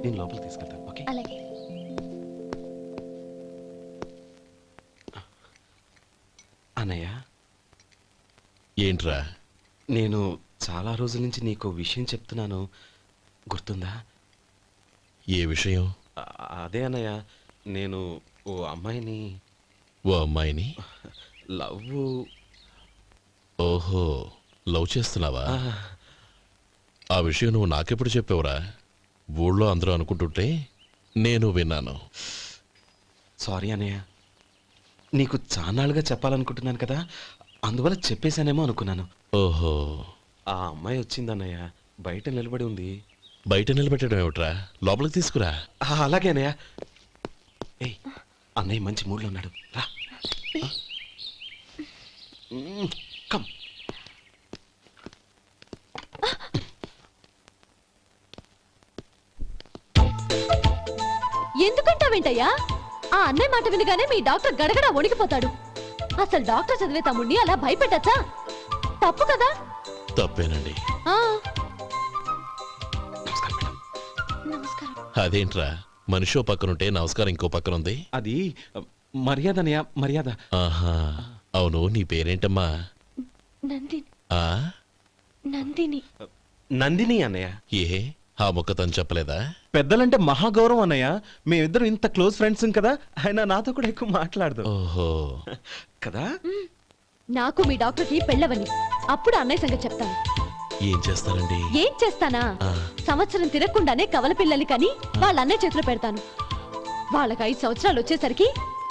నేను లోపలికి తీసుకెళ్తాను. ఓకే అలాగే. అన్నయ్య, ఏంట్రా? నేను చాలా రోజుల నుంచి నీకు విషయం చెప్తున్నాను, గుర్తుందా? ఏ విషయం? అదే అన్నయ్య, నేను ఓ అమ్మాయిని ఓ అమ్మాయిని లవ్. ఓహో, లవ్ చేస్తున్నావా? ఆ విషయం నువ్వు నాకెప్పుడు చెప్పావురా? ఊళ్ళో అందరూ అనుకుంటుంటే నేను విన్నాను. సారీ అన్నయ్య, నీకు చాన్నాళ్ళుగా చెప్పాలనుకుంటున్నాను కదా, అందువల్ల చెప్పేశానేమో అనుకున్నాను. ఓహో, ఆ అమ్మాయి వచ్చిందన్నయ్య, బయట నిలబడి ఉంది. బయట నిలబెట్టడం ఏమిట్రా? లోపలికి తీసుకురా. అలాగే అన్నయ్య. ఏయ్, అన్నయ్య మంచి మూడ్లో ఉన్నాడు, రా. కమ్. ఎందుకంటావేంటయ్యా? ఆ అన్నయ్య మాట వినగానే మీ డాక్టర్ గడగడ వణికిపోతాడు. అసలు డాక్టర్ చదివే తమ్ముడిని అలా భయపెట్టచ్చా? తప్పు కదా? తప్పేనండి. నమస్కారం మేడం. నమస్కారం. అదేంట్రా, మనిషో పక్కనుంటే నమస్కారం ఇంకో పక్కన ఉంది? అది మర్యాద అన్నయ్య, మర్యాద. ఆహా, అవును, నీ పేరేంటమ్మా? నందిని. ఆ నందిని. నందిని అన్నయ్య. ఏ, ఆ మొక్క తను చెప్పలేదా? పెద్దలంటే మహాగౌరవం అన్నయ్య, మేమిద్దరం ఇంత క్లోజ్ ఫ్రెండ్స్ కదా, ఆయన నాతో కూడా ఎక్కువ మాట్లాడదు. ఓహో, కదా? నాకు మీ డాక్టర్కి పెళ్ళవని, అప్పుడు అన్నయ్య సంగతి చెప్తాను. ఏం చేస్తారండి? ఏం చేస్తానా? సంవత్సరం తిరగకుండానే కవల పిల్లల్ని కని వాళ్ళ అన్నయ్య చేతిలో పెడతాను. వాళ్ళకి 5 సంవత్సరాలు వచ్చేసరికి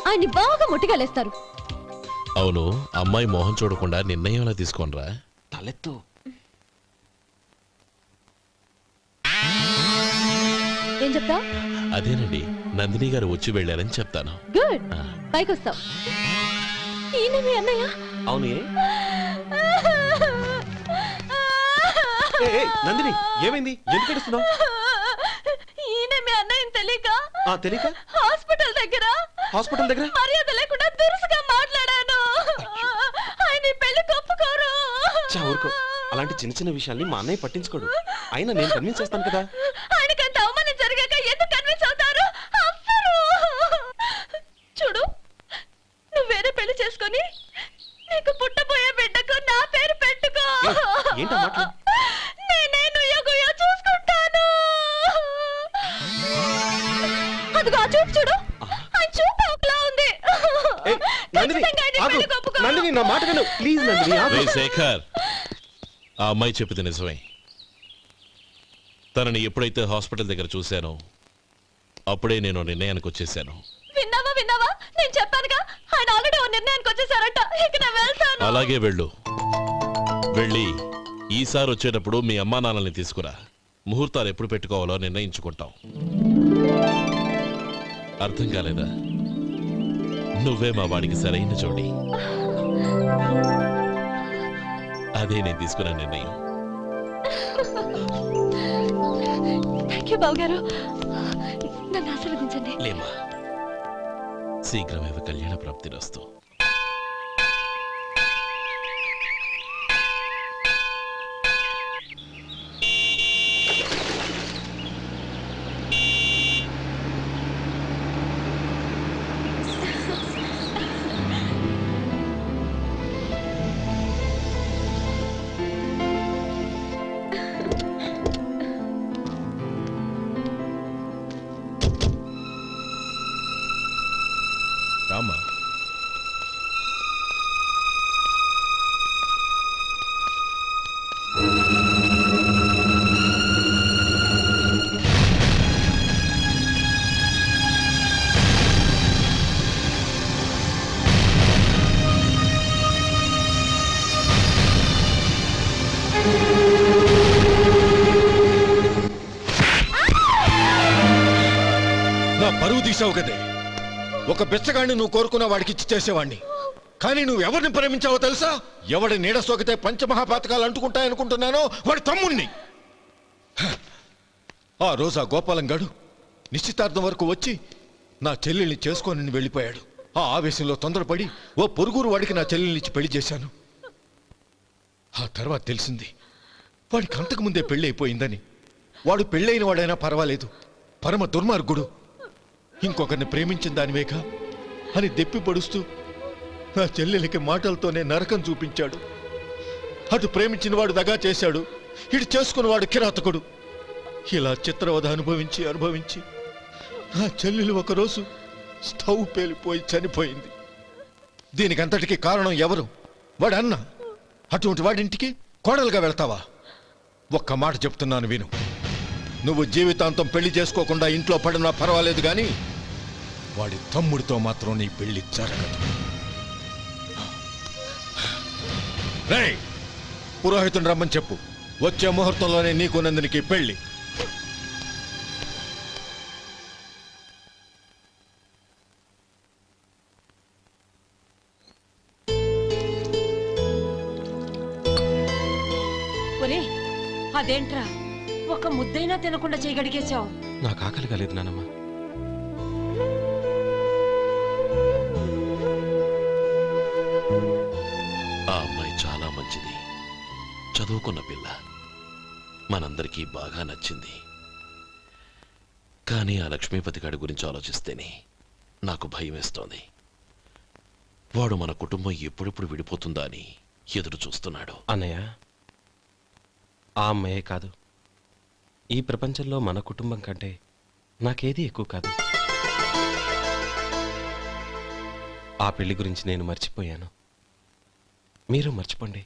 ఆయన్ని బాగా ముట్టిగలేస్తారు. అవును, అమ్మాయి మోహం చూడకుండా నిర్ణయం ఎలా తీసుకోనరా? తలెత్తు. ఏం చెప్తా? అదేనండి, నందిని గారు వచ్చి వెళ్ళారని చెప్తాను. గుడ్, పైకొస్తావు. ఈయన మీ అన్నయ్య? అవును. నందిని, ఏమైంది? ఎందుకు ఏడుస్తున్నావు? ఈయన మీ అన్నయ్యని తెలియక తెలియక హాస్పిటల్ దగ్గర మర్యాద లేకుండా దురుసుగా మాట్లాడాను. ఆయన ఈ పెళ్లి ఒప్పుకోరు. ఊరుకో, అలాంటి చిన్న చిన్న విషయాల్ని మా అన్నయ్య పట్టించుకోడు. అయినా నేను కన్విన్స్ చేస్తాను కదా. ఆయనకి అంత అవమానం జరిగాక ఎందుకు కన్విన్స్ అవుతారు? చూడు, నువ్వు వేరే పెళ్లి చేసుకొని నీకు పుట్టబోయే బిడ్డకు నా పేరు పెట్టుకో. ఏంటా మాటలు? నేనే నుయ్యో చూసుకుంటాను. అదిగో ఆ చూపు చూడు, ఆ చూపు ఒకలా ఉంది. నందిని, నా మాట విను ప్లీజ్. నందిని. శేఖర్, ఆ అమ్మాయి చెప్పింది నిజమే. తనని ఎప్పుడైతే హాస్పిటల్ దగ్గర చూశానో అప్పుడే నేను నిర్ణయానికి వచ్చేసాను. విన్నావా? నేను చెప్పానుగా, ఆయన ఆల్రెడీ ఓ నిర్ణయానికి వచ్చేసారట. ఇక నేను వెళ్తాను. అలాగే వెళ్ళు. వెళ్ళి ఈసారి వచ్చేటప్పుడు మీ అమ్మా నాన్నల్ని తీసుకురా. ముహూర్తాలు ఎప్పుడు పెట్టుకోవాలో నిర్ణయించుకుంటాం. అర్థం కాలేదా? నువ్వే మా వాడికి సరైన జోడి. అదే నేను తీసుకున్న నిర్ణయం. థాంక్యూ బావగారు, నన్ను ఆశీర్వదించండి. లేమ్మా, శీఘ్రమేవ కళ్యాణ ప్రాప్తిరస్తు. రామా, నా పరువు తీసావు కదే. ఒక బిచ్చగాడిని నువ్వు కోరుకున్న వాడికి ఇచ్చి చేసేవాడిని. కానీ నువ్వు ఎవరిని ప్రేమించావో తెలుసా? ఎవడి నీడ సోకితే పంచమహాపాతకాలు అంటుకుంటాయనుకుంటున్నానో వాడి తమ్ముణ్ణి. ఆ రోజు ఆ గోపాలం గాడు నిశ్చితార్థం వరకు వచ్చి నా చెల్లెల్ని చేసుకొని వెళ్ళిపోయాడు. ఆ ఆవేశంలో తొందరపడి ఓ పొరుగురు వాడికి నా చెల్లెల్నిచ్చి పెళ్లి చేశాను. ఆ తర్వాత తెలిసింది వాడికి అంతకుముందే పెళ్ళి అయిపోయిందని. వాడు పెళ్ళైన వాడైనా పర్వాలేదు, పరమ దుర్మార్గుడు. ఇంకొకరిని ప్రేమించిన దానివేగా అని దెప్పి పొడుస్తూ నా చెల్లెలికి మాటలతోనే నరకం చూపించాడు. అటు ప్రేమించిన వాడు దగా చేశాడు, ఇటు చేసుకున్నవాడు కిరాతకుడు. ఇలా చిత్రవధ అనుభవించి నా చెల్లెలు ఒకరోజు స్టవ్ పేలిపోయి చనిపోయింది. దీనికంతటికి కారణం ఎవరు? వాడు అన్న. అటువంటి వాడింటికి కోడలుగా వెళ్తావా? ఒక్క మాట చెప్తున్నాను విను. నువ్వు జీవితాంతం పెళ్లి చేసుకోకుండా ఇంట్లో పడినా పర్వాలేదు కానీ వాడి తమ్ముడితో మాత్రం నీ పెళ్లి జరగదు. రేయ్, పురోహితుని రమ్మని చెప్పు. వచ్చే ముహూర్తంలోనే నీకు నందినికి పెళ్లి. ఒరే, అదేంట్రా ఒక ముద్దైనా తినకుండా చేయగడిగేశావు? నాకు ఆకలి కాలేదు నానమ్మ. ఆ అమ్మాయి చాలా మంచిది, చదువుకున్న పిల్ల, మనందరికీ బాగా నచ్చింది. కానీ ఆ లక్ష్మీపతి గారి గురించి ఆలోచిస్తేనే నాకు భయం వేస్తోంది. వాడు మన కుటుంబం ఎప్పుడెప్పుడు విడిపోతుందా అని ఎదురు చూస్తున్నాడు. అన్నయ్య, ఆ అమ్మాయే కాదు, ఈ ప్రపంచంలో మన కుటుంబం కంటే నాకేది ఎక్కువ కాదు. ఆ పెళ్లి గురించి నేను మర్చిపోయాను, మీరు మర్చిపోండి.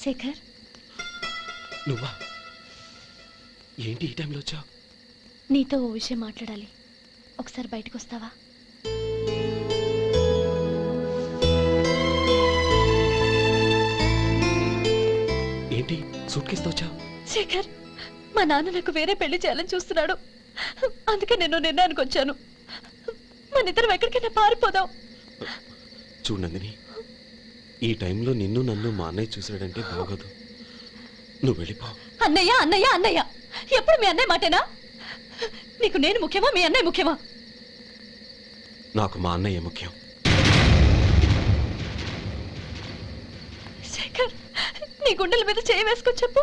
శేఖర్, నువ్వా? ఏంటి ఈ టైంలో వచ్చావు? నీతో ఓ విషయం మాట్లాడాలి. ఒకసారి బయటకు వస్తావా? ఏంటి సూట్ కేసుతో వచ్చావు? శేఖర్, మా నాన్న నాకు వేరే పెళ్లి చేయాలని చూస్తున్నాడు. అందుకే నేను నిర్ణయానికి వచ్చాను. మన ఇద్దరం ఎక్కడికైనా పారిపోదాం. చూడు నందిని, ఈ టైంలో నిన్ను నన్ను మా అన్నయ్య చూసాడంటే బాగోదు. నువ్వు వెళ్ళిపో. అన్నయ్య అన్నయ్య అన్నయ్య, ఎప్పుడు మీ అన్నయ్య మాటేనా? నీకు నేను ముఖ్యమా, మీ అన్నయ్య ముఖ్యమా? నాకు మా అన్నయ్య ముఖ్యం. శేఖర్, నీ గుండెల మీద చేయి వేసుకొని చెప్పు.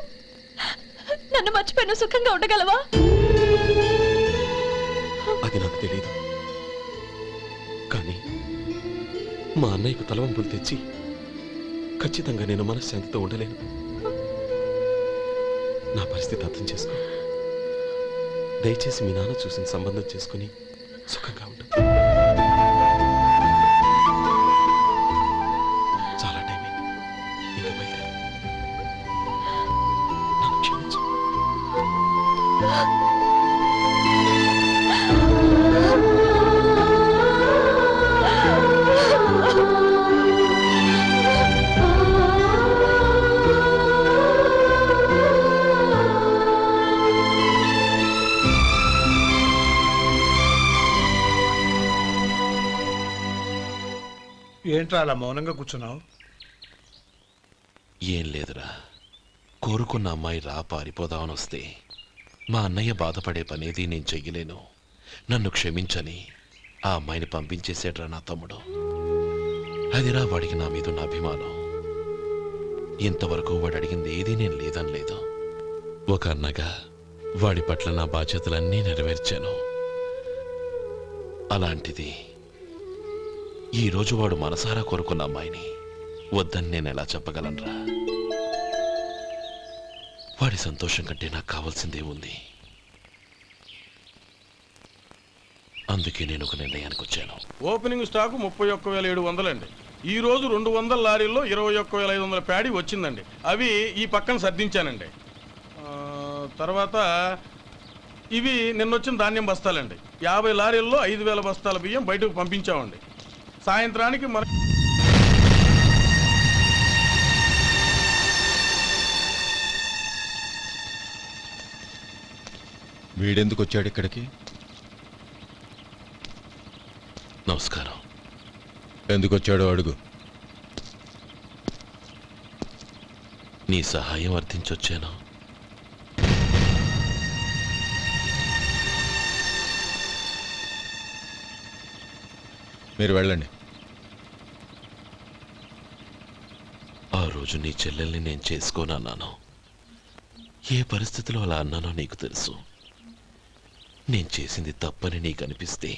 నన్ను మర్చిపోయిన సుఖంగా ఉండగలవా? అది నాకు తెలియదు, కానీ మా అన్నయ్యకు తలవంపులు తెచ్చి ఖచ్చితంగా నేను మనశ్శాంతితో ఉండలేను. నా పరిస్థితి అర్థం చేసుకో. దయచేసి మీ నాన్న చూసిన సంబంధం చేసుకుని సుఖంగా ఉండు. చాలా టైం అయింది, ఇంకా బయలుదేరు. నన్ను క్షమించు. ఏంట్రా అలా మౌనంగా కూర్చున్నావు? ఏం లేదురా, కోరుకున్న అమ్మాయి రా పారిపోదామని వస్తే మా అన్నయ్య బాధపడే పనేది నేను చెయ్యలేను, నన్ను క్షమించని ఆ అమ్మాయిని పంపించేసేట్రా నా తమ్ముడు. అదిరా వాడికి నా మీదున్న అభిమానం. ఇంతవరకు వాడు అడిగింది ఏదీ నేను లేదనలేదు. ఒక అన్నగా వాడి పట్ల నా బాధ్యతలన్నీ నెరవేర్చాను. అలాంటిది ఈరోజు వాడు మనసారా కోరుకున్న అమ్మాయిని వద్దని నేను ఎలా చెప్పగలనురా? వాడి సంతోషం కంటే నాకు కావాల్సిందే ఉంది. అందుకే నేను ఒక నిర్ణయానికి వచ్చాను. ఓపెనింగ్ స్టాకు 31,700 అండి. ఈ రోజు 200 లారీల్లో 21,500 ప్యాడీ వచ్చిందండి. అవి ఈ పక్కన సర్దించానండి. తర్వాత ఇవి నిన్నొచ్చిన ధాన్యం బస్తాలండి. 50 లారీల్లో 5,000 బస్తాల బియ్యం బయటకు పంపించామండి. సాయంత్రానికి మన వీడెందుకు వచ్చాడు ఇక్కడికి? నమస్కారం. ఎందుకు వచ్చాడో అడుగు. నీ సహాయం అర్థించొచ్చాను. మీరు వెళ్ళండి. రోజు నీ చెల్లెల్ని నేను చేసుకోనన్నాను. ఏ పరిస్థితిలో అలా అన్నానో నీకు తెలుసు. నేను చేసింది తప్పని నీకు అనిపిస్తే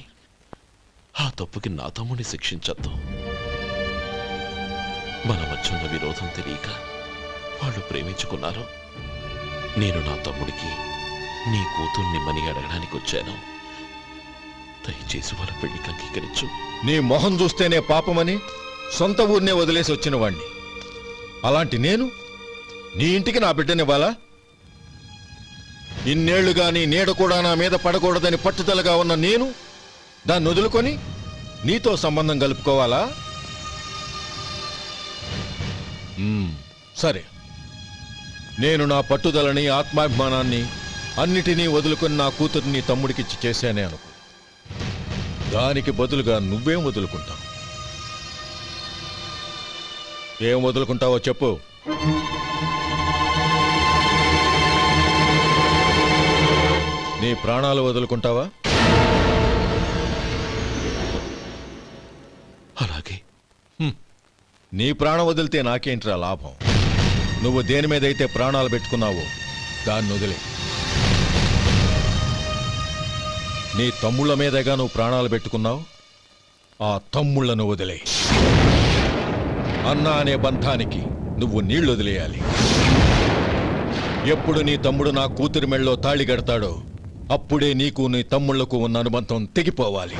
ఆ తప్పుకి నా తమ్ముడిని శిక్షించద్దు. మన మధ్య ఉన్న విరోధం తెలియక వాళ్ళు ప్రేమించుకున్నారు. నేను నా తమ్ముడికి నీ కూతుర్నిమ్మని అడగడానికి వచ్చాను. దయచేసి వాళ్ళ పెళ్లికి అంగీకరించు. నీ మొహం చూస్తేనే పాపమని సొంత ఊరినే వదిలేసి వచ్చిన వాణ్ణి. అలాంటి నేను నీ ఇంటికి నా బిడ్డనివ్వాలా? ఇన్నేళ్లుగా నీ నీడ కూడా నా మీద పడకూడదని పట్టుదలగా ఉన్న నేను దాన్ని వదులుకొని నీతో సంబంధం కలుపుకోవాలా? సరే, నేను నా పట్టుదలని ఆత్మాభిమానాన్ని అన్నిటినీ వదులుకొని నా కూతుర్ని తమ్ముడికిచ్చి చేశానే అనుకో. దానికి బదులుగా నువ్వేం వదులుకుంటావు? ఏం వదులుకుంటావో చెప్పు. నీ ప్రాణాలు వదులుకుంటావా? అలాగే. నీ ప్రాణం వదిలితే నాకేంట్రా లాభం? నువ్వు దేని మీదైతే ప్రాణాలు పెట్టుకున్నావో దాన్ని వదిలే. నీ తమ్ముళ్ళ మీదగా నువ్వు ప్రాణాలు పెట్టుకున్నావు. ఆ తమ్ముళ్లను వదిలే. అన్న అనే బంధానికి నువ్వు నీళ్లు వదిలేయాలి. ఎప్పుడు నీ తమ్ముడు నా కూతురి మెళ్ళలో తాళి కడతాడో అప్పుడే నీకు నీ తమ్ముళ్లకు ఉన్న అనుబంధం తెగిపోవాలి.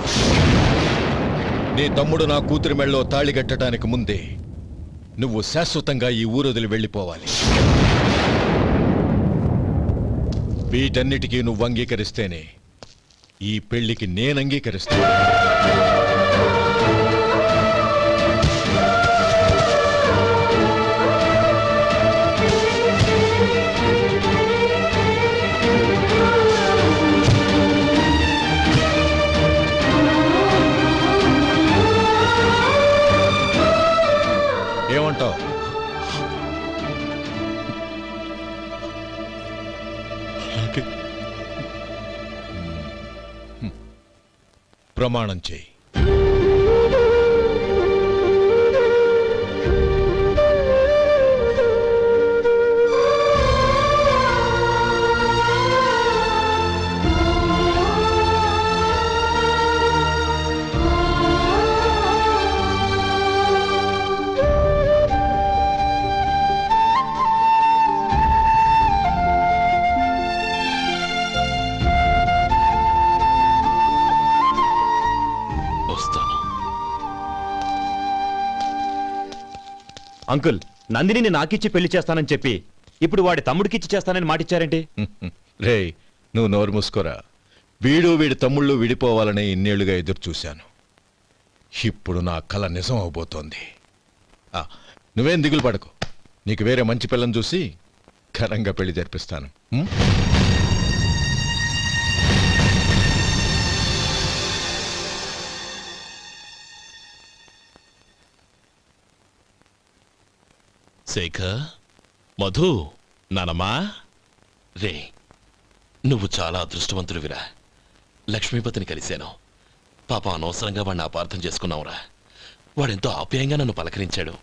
నీ తమ్ముడు నా కూతురి మెళ్ళలో తాళి కట్టడానికి ముందే నువ్వు శాశ్వతంగా ఈ ఊరొదిలి వెళ్ళిపోవాలి. వీటన్నిటికీ నువ్వు అంగీకరిస్తేనే ఈ పెళ్లికి నేను అంగీకరిస్తాను. ఏమంటావు? ప్రమాణం చేయి. వస్తాను. అంకుల్, నందినిని నాకిచ్చి పెళ్లి చేస్తానని చెప్పి ఇప్పుడు వాడి తమ్ముడికిచ్చి చేస్తానని మాటిచ్చారేంటి? రేయ్, నువ్వు నోరు మూసుకోరా. వీడి తమ్ముళ్ళు విడిపోవాలని ఇన్నేళ్లుగా ఎదురు చూశాను. ఇప్పుడు నా కల నిజం అవబోతోంది. నువ్వేం దిగులు పడకు. నీకు వేరే మంచి పిల్లని చూసి ఘనంగా పెళ్లి జరిపిస్తాను. శేఖర్, మధు, నానమ్మా. రే, నువ్వు చాలా అదృష్టవంతుడివిరా. లక్ష్మీపతిని కలిశాను. పాప అనవసరంగా వాడిని అపార్థం చేసుకున్నావురా. వాడెంతో ఆప్యాయంగా నన్ను పలకరించాడు.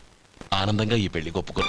ఆనందంగా ఈ పెళ్లి ఒప్పుకో.